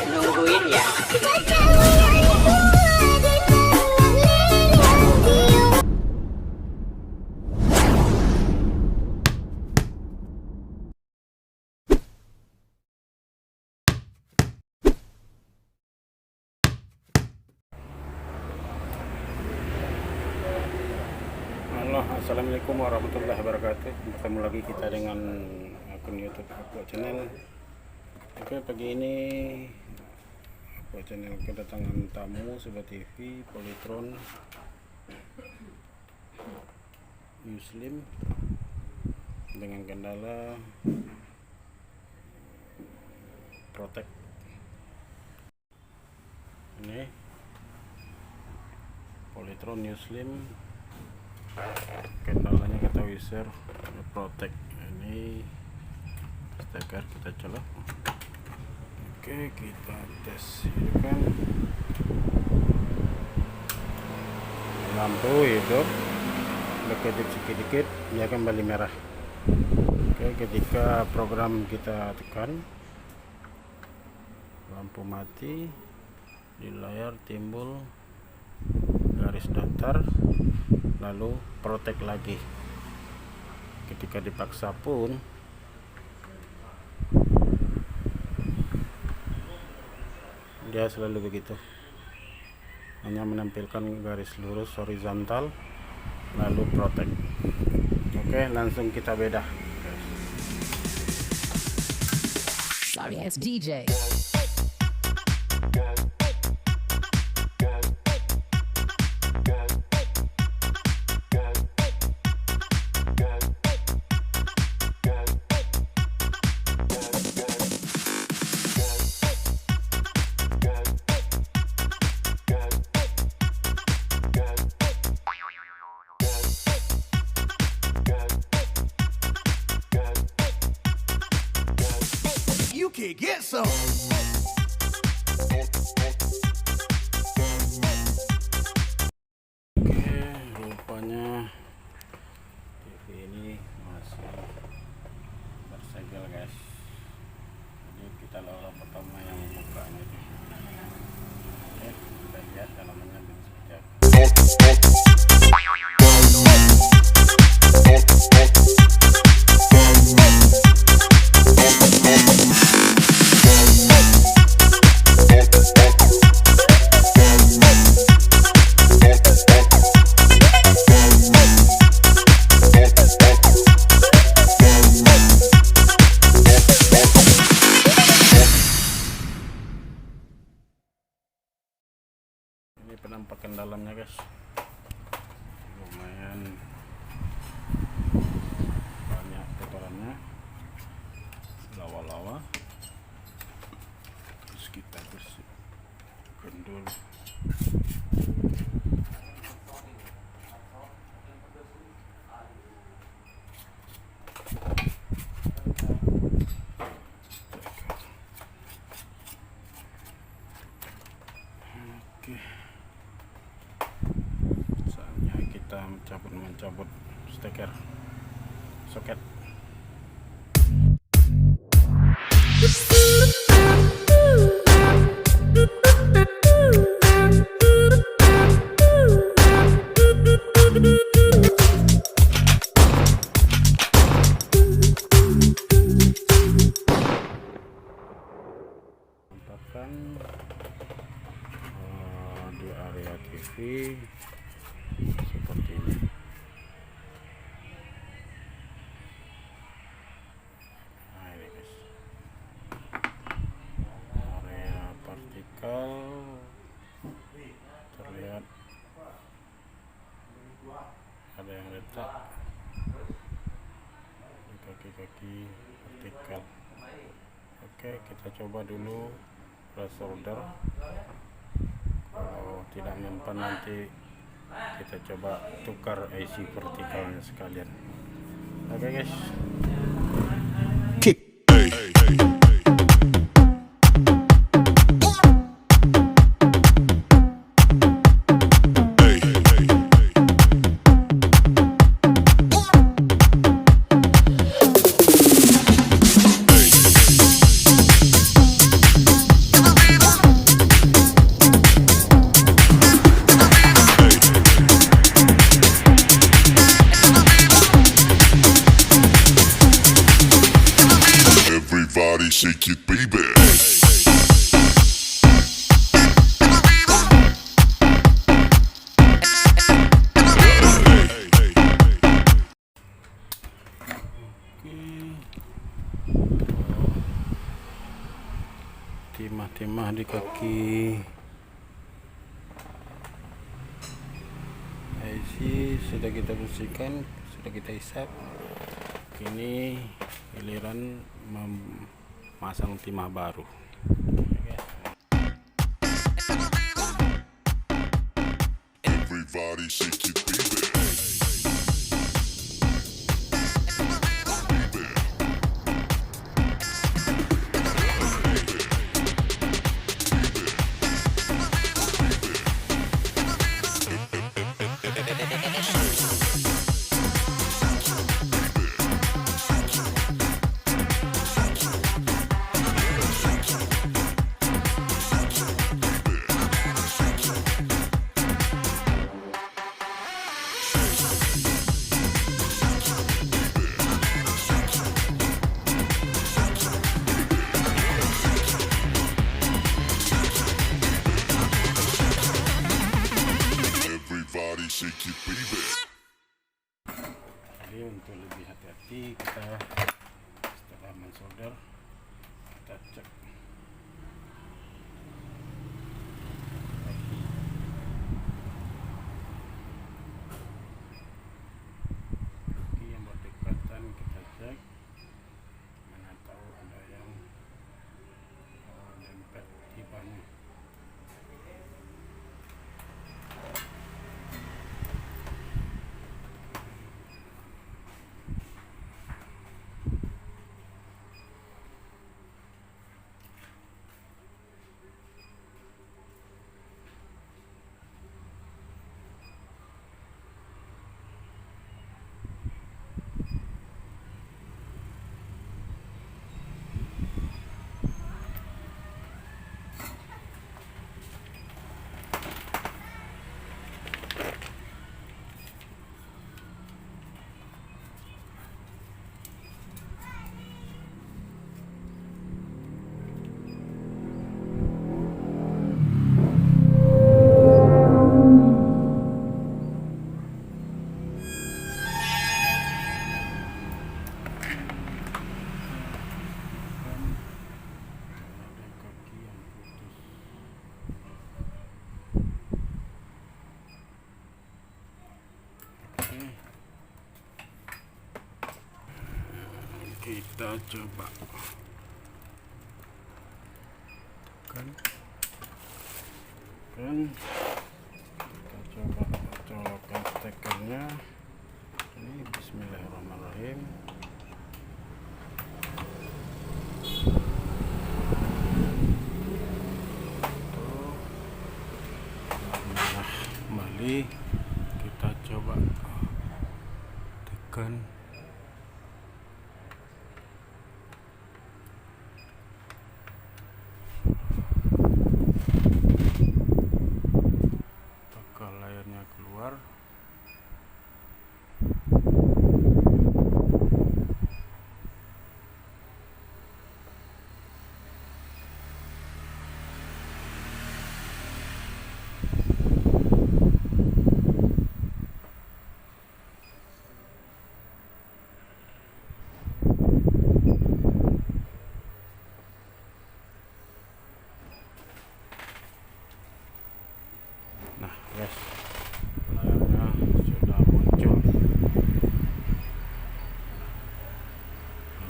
nungguin ya. Halo, assalamualaikum warahmatullahi wabarakatuh. Bertemu lagi kita dengan akun YouTube Aqua Channel. Oke, pagi ini Aqua Channel kedatangan tamu Sobat TV Polytron Muslim dengan kendala protek. Ini Polytron Muslim, kendalanya kata Wiser Protect. Ini steker kita colok. Oke, kita tes hidupkan lampu hidup, berkedip sedikit dia kembali merah. Oke, ketika program kita tekan lampu mati, di layar timbul garis datar lalu protek lagi. Ketika dipaksa pun dia selalu begitu, hanya menampilkan garis lurus horizontal lalu protek. Oke, langsung kita bedah. Sorry, it's DJ. You can get some. Oke, rupanya TV ini masih bersegel guys. Jadi kita lalu pertama yang bukanya itu. Oke, kita lihat dalamnya seperti apa. Ini penampakan dalamnya guys, lumayan banyak kotorannya, lawa-lawa. Terus kita bersihkan dulu. Oke, saatnya kita mencabut steker soket. Tampakkan di area TV seperti ini. Nah, ini guys, area partikel terlihat ada yang retak di kaki-kaki partikel. Oke, kita coba dulu resolder. Kalau tidak mempan nanti kita coba tukar IC vertikalnya sekalian. Oke guys. Hey. shake it, baby. Timah-timah di kaki IC sudah kita bersihkan, sudah kita isap. Kini giliran memasang timah baru. Everybody shake it, baby. Everybody shake it, baby. Jadi untuk lebih hati-hati kita setelah mensolder kita cek kaki yang berdekatan, kita cek, mana tahu ada yang dempet timahnya. Kita coba kan kita coba colokkan stekernya ini. Bismillahirrahmanirrahim. Nah, kembali kita coba tekan. Layarnya keluar. Nah, guys, layarnya sudah muncul.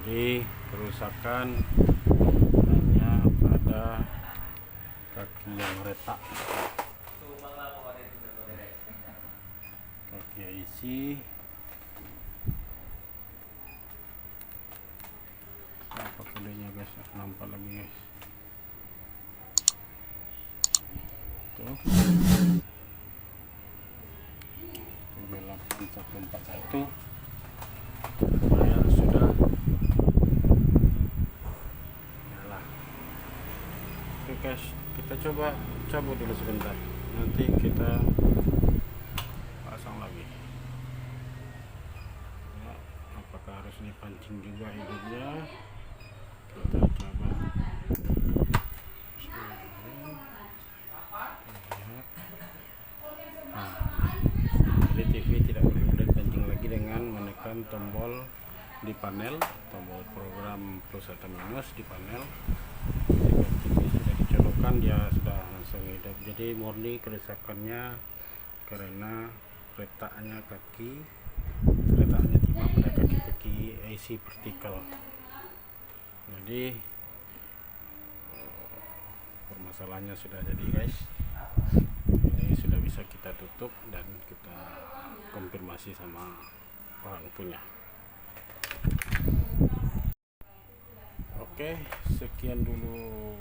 Jadi kerusakan hanya pada kaki yang retak, kaki isi. Apa kodenya guys? Nampak lagi guys. Tuh. 8141 layar sudah nyala. Oke guys, kita coba cabut dulu sebentar, nanti kita pasang lagi. Ya, apakah harus dipancing juga hidupnya? Kita coba di panel, tombol program plus atau minus di panel. Jadi sudah dicolokkan, dia sudah langsung hidup. Jadi murni kerusakannya karena retaknya timah pada kaki-kaki IC vertikal. Jadi permasalahannya sudah jadi guys. Ini sudah bisa kita tutup dan kita konfirmasi sama orang punya. Oke, sekian dulu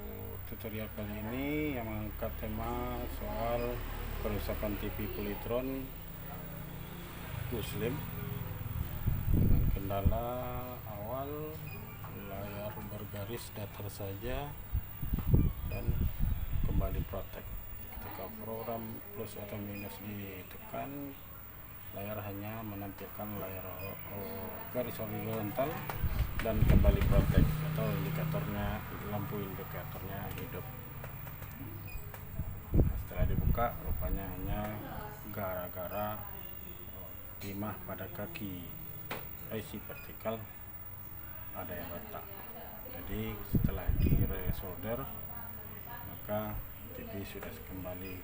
tutorial kali ini yang mengangkat tema soal kerusakan TV Polytron Muslim dengan kendala awal layar bergaris datar saja dan kembali protek. Ketika program plus atau minus ditekan, layar hanya menampilkan layar garis horizontal dan kembali protek atau indikatornya, lampu indikatornya hidup. Setelah dibuka, rupanya hanya gara-gara timah pada kaki IC vertikal ada yang retak. Jadi setelah di resolder, maka TV sudah kembali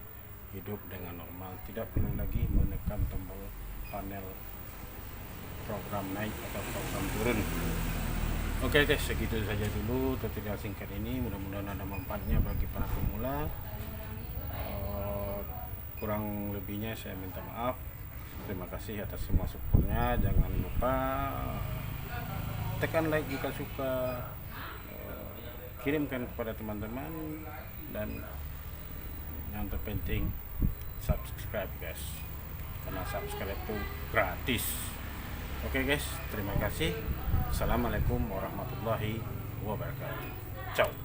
hidup dengan normal, tidak perlu lagi menekan tombol panel program naik atau program turun. Oke guys, segitu saja dulu tutorial singkat ini, mudah-mudahan ada manfaatnya bagi para pemula. Kurang lebihnya saya minta maaf. Terima kasih atas semua supportnya. Jangan lupa tekan like jika suka, kirimkan kepada teman-teman, dan yang terpenting subscribe guys, karena subscribe itu gratis. Oke guys, terima kasih. Assalamualaikum warahmatullahi wabarakatuh. Ciao.